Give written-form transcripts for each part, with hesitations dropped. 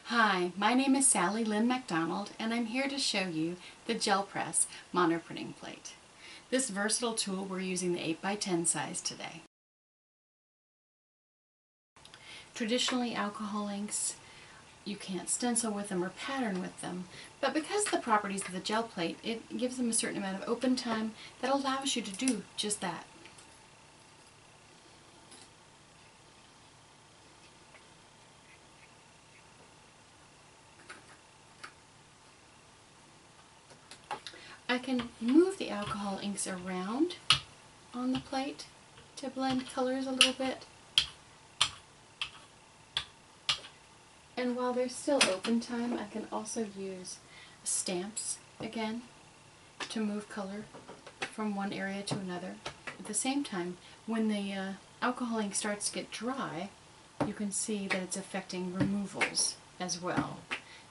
Hi, my name is Sally Lynn MacDonald, and I'm here to show you the Gel Press Monoprinting Plate. This versatile tool, we're using the 8x10 size today. Traditionally, alcohol inks, you can't stencil with them or pattern with them, but because of the properties of the gel plate, it gives them a certain amount of open time that allows you to do just that. I can move the alcohol inks around on the plate to blend colors a little bit. And while there's still open time, I can also use stamps again to move color from one area to another. At the same time, when the alcohol ink starts to get dry, you can see that it's affecting removals as well.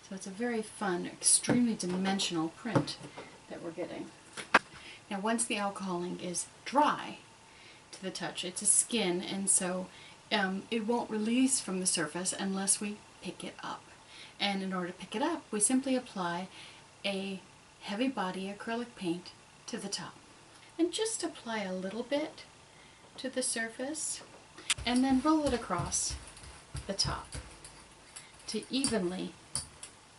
So it's a very fun, extremely dimensional print that we're getting. Now once the alcohol ink is dry to the touch, it's a skin, and so it won't release from the surface unless we pick it up. And in order to pick it up, we simply apply a heavy body acrylic paint to the top. And just apply a little bit to the surface and then roll it across the top to evenly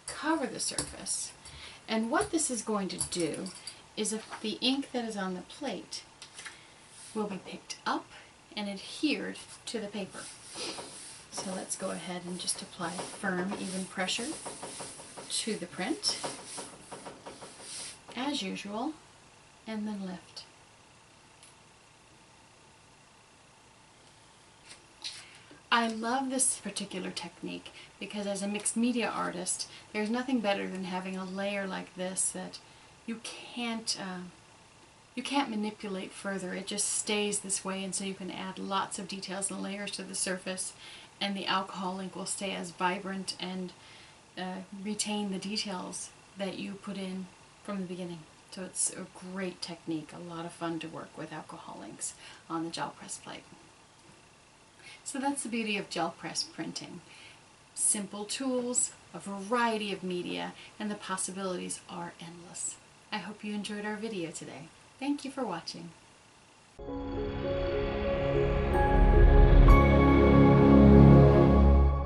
cover the surface. And what this is going to do is, if the ink that is on the plate will be picked up and adhered to the paper. So let's go ahead and just apply firm, even pressure to the print, as usual, and then lift. I love this particular technique because as a mixed media artist, there's nothing better than having a layer like this that you can't manipulate further. It just stays this way, and so you can add lots of details and layers to the surface, and the alcohol ink will stay as vibrant and retain the details that you put in from the beginning. So it's a great technique, a lot of fun to work with alcohol inks on the gel press plate. So that's the beauty of gel press printing. Simple tools, a variety of media, and the possibilities are endless. I hope you enjoyed our video today. Thank you for watching.